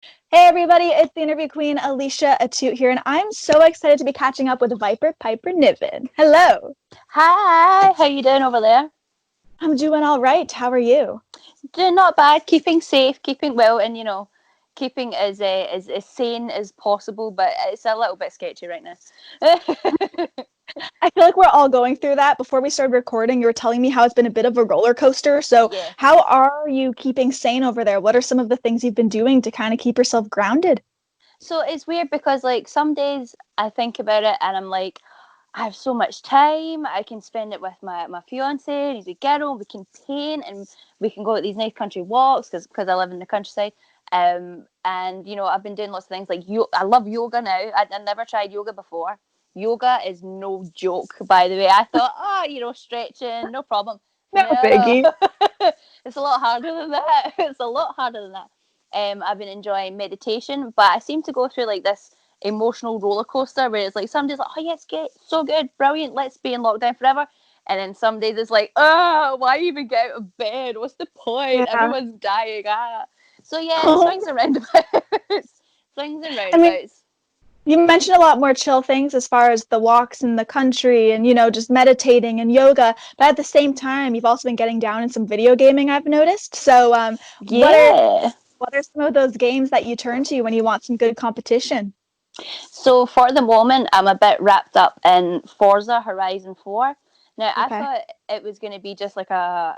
Hey everybody, it's the interview queen Alicia Atout here, and I'm so excited to be catching up with Viper Piper Niven. Hello. Hi, how you doing over there? I'm doing all right. How are you? Doing not bad, keeping safe, keeping well, and keeping as sane as possible. But it's a little bit sketchy right now. I feel like we're all going through that. Before we started recording, you were telling me how it's been a bit of a roller coaster. So, Yeah. how are you keeping sane over there? What are some of the things you've been doing to kind of keep yourself grounded? So it's weird because like some days I think about it and I'm like, I have so much time. I can spend it with my fiance and he's a girl. We can paint and we can go at these nice country walks because I live in the countryside. And I've been doing lots of things like I love yoga now. I never tried yoga before. Yoga is no joke, by the way. I thought, stretching, no problem. No No, biggie. it's a lot harder than that. It's a lot harder than that. I've been enjoying meditation, but I seem to go through like this emotional roller coaster where it's like some days like, oh yes, get so good, brilliant, let's be in lockdown forever. And then some days it's like, oh, why even get out of bed? What's the point? Yeah. Everyone's dying. So yeah, it Oh, swings and roundabouts. Swings and I mean, roundabouts. you mentioned a lot more chill things as far as the walks in the country and, just meditating and yoga. But at the same time, you've also been getting down in some video gaming, I've noticed. So, what are Yeah. what are some of those games that you turn to when you want some good competition? So for the moment, I'm a bit wrapped up in Forza Horizon 4. Now I Okay. thought it was going to be just like a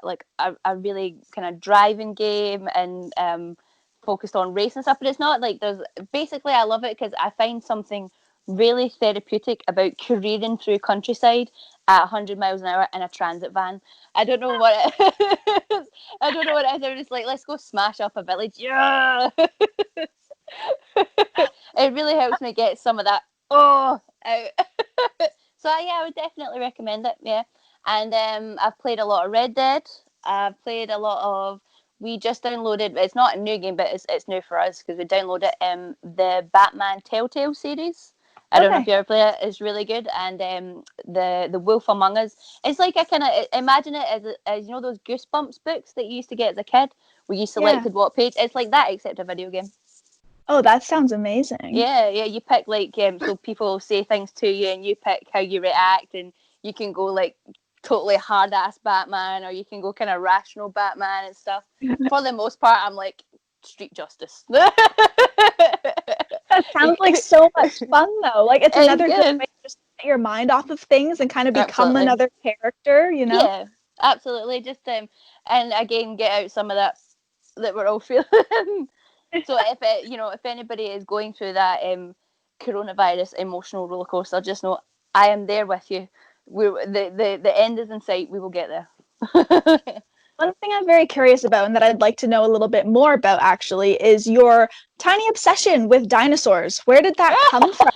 really kind of driving game and focused on race and stuff, but it's not. Like there's basically I love it because I find something really therapeutic about careering through countryside at 100 miles an hour in a transit van. I don't know what it is. I don't know what it is. I'm just like, let's go smash up a village. Yeah. It really helps me get some of that out. So yeah, I would definitely recommend it. Yeah, and I've played a lot of Red Dead. I've played a lot of. We just downloaded. It's not a new game, but it's new for us because we downloaded the Batman Telltale series. I don't know if Okay. you ever play it. It's really good, and the Wolf Among Us. It's like I kind of imagine it as those Goosebumps books that you used to get as a kid, where you Yeah. selected what page. It's like that except a video game. Oh, that sounds amazing. Yeah, yeah. You pick like so people say things to you, and you pick how you react, and you can go like totally hard ass Batman, or you can go kind of rational Batman and stuff. For the most part, I'm like street justice. That sounds like so much fun, though. Like, it's It's another good good. way to just get your mind off of things and kind of become Absolutely. another character? Yeah, absolutely. Just and again, get out some of that we're all feeling. So if anybody is going through that coronavirus emotional roller coaster, just know I am there with you. The end is in sight. We will get there. One thing I'm very curious about and that I'd like to know a little bit more about actually is your tiny obsession with dinosaurs. Where did that come from?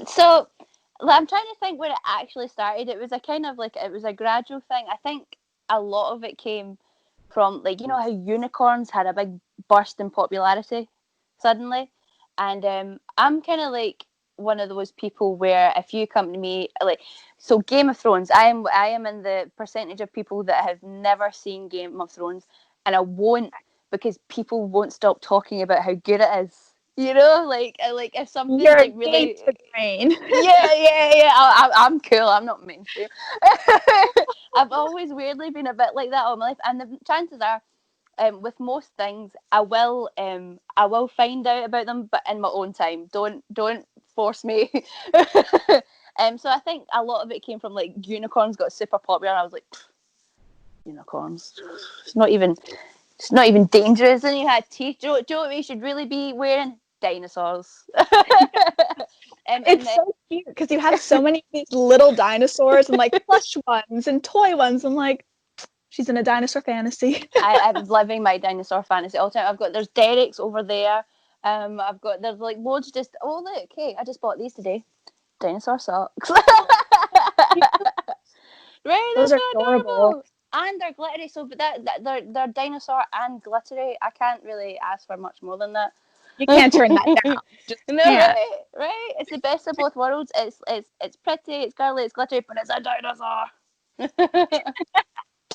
So I'm trying to think where it actually started. It was a kind of like it was a gradual thing. I think a lot of it came from like how unicorns had a big burst in popularity suddenly, and I'm kind of like one of those people where if you come to me like so Game of Thrones, I am in the percentage of people that have never seen Game of Thrones, and I won't because people won't stop talking about how good it is. Like if something's You're like against really the grain. yeah. I'm cool. I'm not mainstream. I've always weirdly been a bit like that all my life, and the chances are, with most things, I will find out about them, but in my own time. Don't force me. So I think a lot of it came from like unicorns got super popular, and I was like, unicorns. It's not even. It's not even dangerous. And you had teeth. Do you know what we should really be wearing? Dinosaurs. And It's then so cute because you have so many of these little dinosaurs and like plush ones and toy ones. I'm like, she's in a dinosaur fantasy. I'm living my dinosaur fantasy all the time. There's Derek's over there. There's like loads. Just look, hey, I just bought these today. Dinosaur socks. Right, they're Those so are adorable. adorable. And they're glittery, so but they're dinosaur and glittery. I can't really ask for much more than that. You No, can't turn that down. Just can't. right, right. It's the best of both worlds. It's pretty, it's girly, it's glittery, but it's a dinosaur.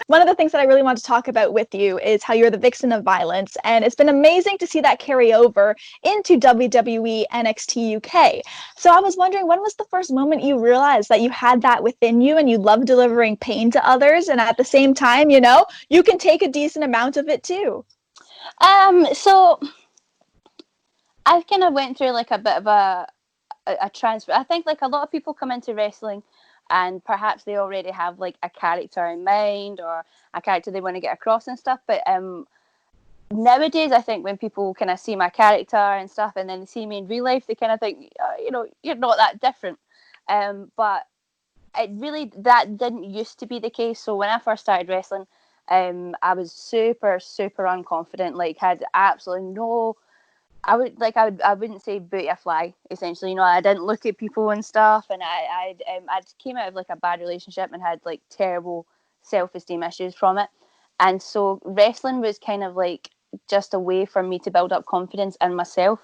One of the things that I really want to talk about with you is how you're the Vixen of Violence, and it's been amazing to see that carry over into WWE NXT UK. So I was wondering, when was the first moment you realized that you had that within you and you love delivering pain to others, and at the same time, you can take a decent amount of it too? So I kind of went through like a bit of a transfer. I think like a lot of people come into wrestling and perhaps they already have like a character in mind or a character they want to get across and stuff. But nowadays, I think when people kind of see my character and stuff and then they see me in real life, they kind of think, you're not that different. But it really, that didn't used to be the case. So when I first started wrestling, I was super, super unconfident, like had absolutely no, I wouldn't say booty a fly, essentially. I didn't look at people and stuff, and I came out of like a bad relationship and had like terrible self-esteem issues from it. And so wrestling was kind of like just a way for me to build up confidence in myself.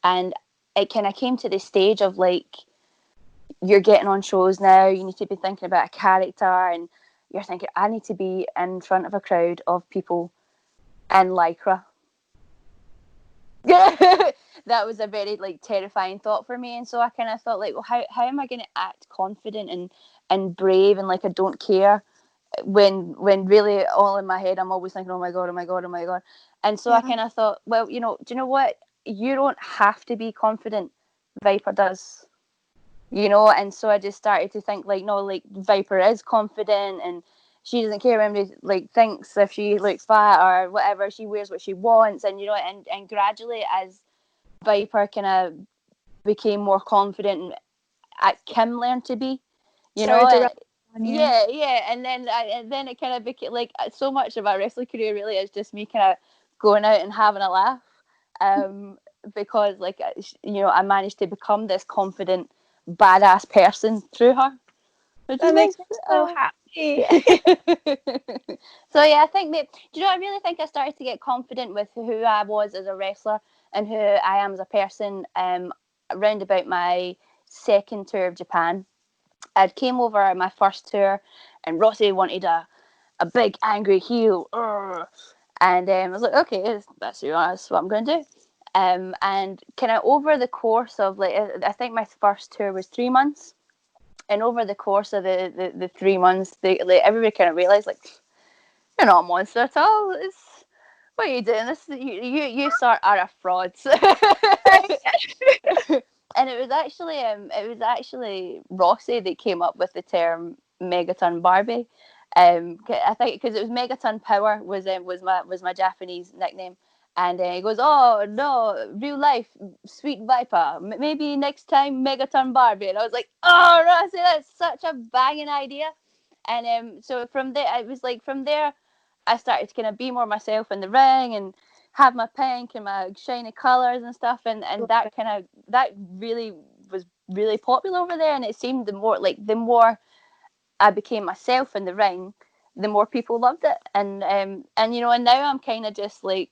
And it kind of came to the stage of like, you're getting on shows now, you need to be thinking about a character, and you're thinking, I need to be in front of a crowd of people in lycra. That was a very like terrifying thought for me, and so I kind of thought like, well, how am I going to act confident and brave and like I don't care when really all in my head I'm always thinking, oh my god, oh my god, oh my god. And so I kind of thought, well, do you know what, you don't have to be confident, Viper does. And so I just started to think like, no, like Viper is confident and she doesn't care when anybody like thinks if she looks fat or whatever, she wears what she wants. And and gradually as Viper kind of became more confident, Kim learned to be, Sorry to yeah, and then it kind of became like so much of our wrestling career really is just me kind of going out and having a laugh, because like I managed to become this confident badass person through her, which That is makes nice. me so happy. So yeah, I think that, I really think I started to get confident with who I was as a wrestler and who I am as a person around about my second tour of Japan. I came over my first tour and Rossi wanted a big angry heel. And I was like, okay, that's what I'm going to do. And kind of over the course of like, I think my first tour was 3 months. And over the course of the 3 months, everybody kind of realized, like, you're not a monster at all. What are you doing? You sort are a fraud. And it was actually Rossi that came up with the term Megaton Barbie. I think because it was Megaton Power was my Japanese nickname, and he goes, "Oh no, real life, Sweet Viper. Maybe next time Megaton Barbie." And I was like, "Oh, Rossi, that's such a banging idea." And so from there, it was like from there, I started to kind of be more myself in the ring and have my pink and my shiny colors and stuff, and that really was really popular over there. And it seemed the more I became myself in the ring, the more people loved it. And now I'm kind of just like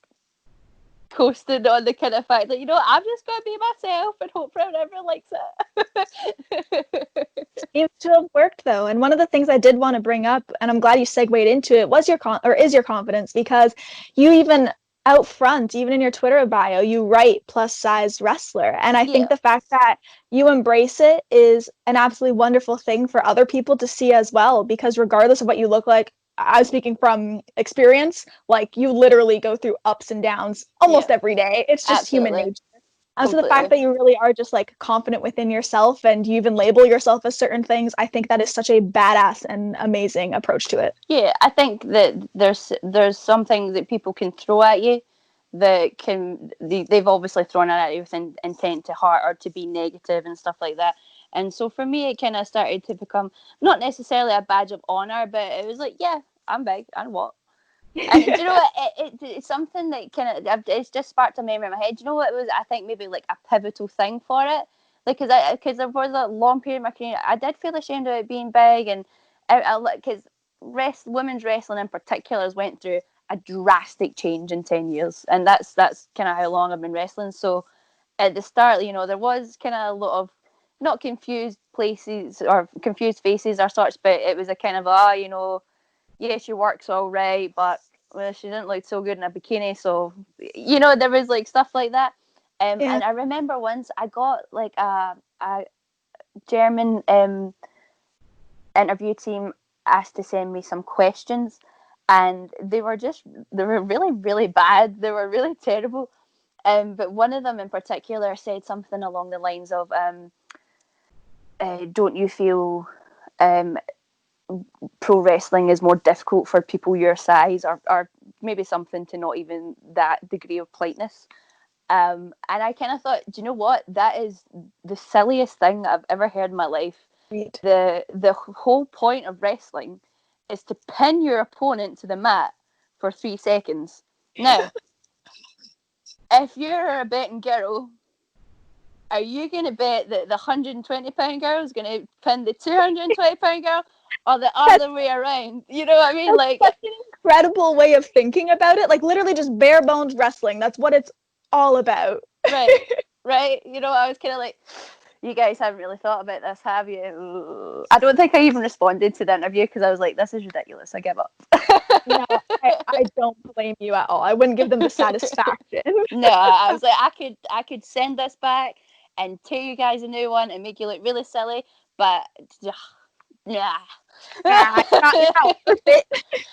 coasted on the kind of fact that I'm just gonna be myself and hope everyone likes it. Seems to have worked though, and one of the things I did want to bring up, and I'm glad you segued into it, was is your confidence, because you even out front, even in your Twitter bio, you write plus size wrestler, and I think the fact that you embrace it is an absolutely wonderful thing for other people to see as well, because regardless of what you look like, I'm speaking from experience, like you literally go through ups and downs almost every day. It's just human nature. So the fact that you really are just like confident within yourself and you even label yourself as certain things, I think that is such a badass and amazing approach to it. Yeah, I think that there's something that people can throw at you that they've obviously thrown it at you with intent to hurt or to be negative and stuff like that. And so for me, it kind of started to become not necessarily a badge of honor, but it was like, yeah, I'm big, and what? And do you know what? It's something that kind of it's just sparked a memory in my head. Do you know what it was? I think maybe like a pivotal thing for it, like because there was a long period of my career I did feel ashamed of it being big, and because women's wrestling in particular has went through a drastic change in 10 years, and that's kind of how long I've been wrestling. So at the start, there was kind of a lot of not confused places or confused faces or such, but it was a kind of yeah, she works all right, but well, she didn't look so good in a bikini. So, you know, there was like stuff like that. Yeah. And I remember once I got like a German interview team asked to send me some questions, and they were really, really bad. They were really terrible. But one of them in particular said something along the lines of, don't you feel um, pro wrestling is more difficult for people your size, or maybe something to not even that degree of politeness. And I kind of thought, do you know what? That is the silliest thing I've ever heard in my life. Right. The whole point of wrestling is to pin your opponent to the mat for 3 seconds. Now, if you're a betting girl, are you going to bet that the 120-pound girl is going to pin the 220-pound girl, or the That's, other way around? You know what I mean? that's Like, such an incredible way of thinking about it. Like literally just bare bones wrestling. That's what it's all about. right, right. You know, I was kind of like, you guys haven't really thought about this, have you? Ooh. I don't think I even responded to the interview because I was like, this is ridiculous. I give up. No, I don't blame you at all. I wouldn't give them the satisfaction. No, I was like, I could send this back and tear you guys a new one and make you look really silly, but nah. Nah, you're not worth it.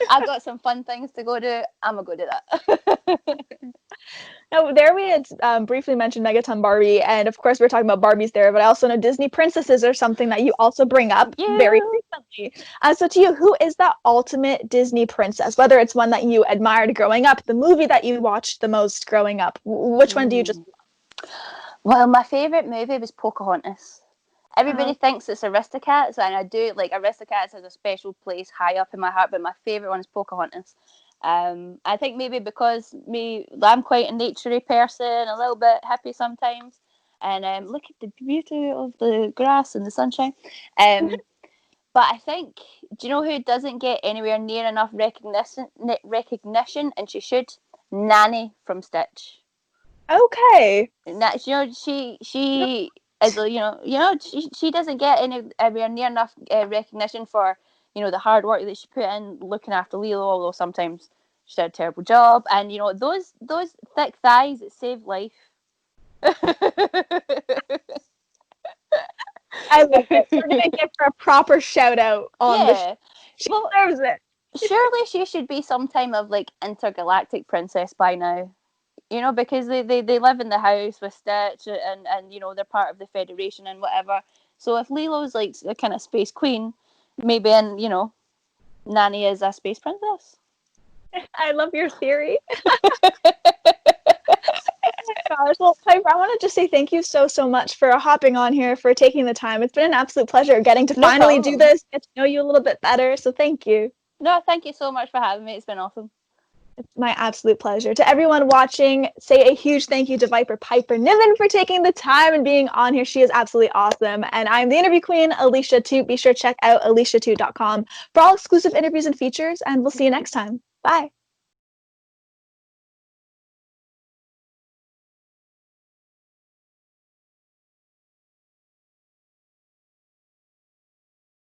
I've got some fun things to go do. I'm gonna go do that. Now, there we had briefly mentioned Megaton Barbie, and of course, we're talking about Barbies there, but I also know Disney princesses are something that you also bring up very frequently. So, to you, who is that ultimate Disney princess? Whether it's one that you admired growing up, the movie that you watched the most growing up, which one do you just Well, my favourite movie was Pocahontas. Everybody love? thinks it's Aristocats, and I do, like, Aristocats has a special place high up in my heart, but my favourite one is Pocahontas. I think maybe because I'm quite a naturey person, a little bit hippie sometimes, and look at the beauty of the grass and the sunshine. But I think, do you know who doesn't get anywhere near enough recognition, and she should? Nanny from Stitch. Okay. That, you know, she is, she doesn't get anywhere near enough recognition for, you know, the hard work that she put in looking after Lilo, although sometimes she did a terrible job, and you know, those thick thighs that save life. I love it. We're going to give her a proper shout out on the Yeah, She well, deserves it. surely she should be some type of like intergalactic princess by now. You know, because they live in the house with Stitch, and you know, they're part of the Federation and whatever. So if Lilo's like a kind of space queen, maybe, and you know, Nanny is a space princess. I love your theory. Gosh, well, Piper, I want to just say thank you so much for hopping on here, for taking the time. It's been an absolute pleasure getting to No finally do problem. this, get to know you a little bit better. So thank you. No, thank you so much for having me. It's been awesome. It's my absolute pleasure. To everyone watching, say a huge thank you to Viper Piper Niven for taking the time and being on here. She is absolutely awesome. And I'm the interview queen, Alicia Atout. Be sure to check out aliciatout.com for all exclusive interviews and features, and we'll see you next time. Bye.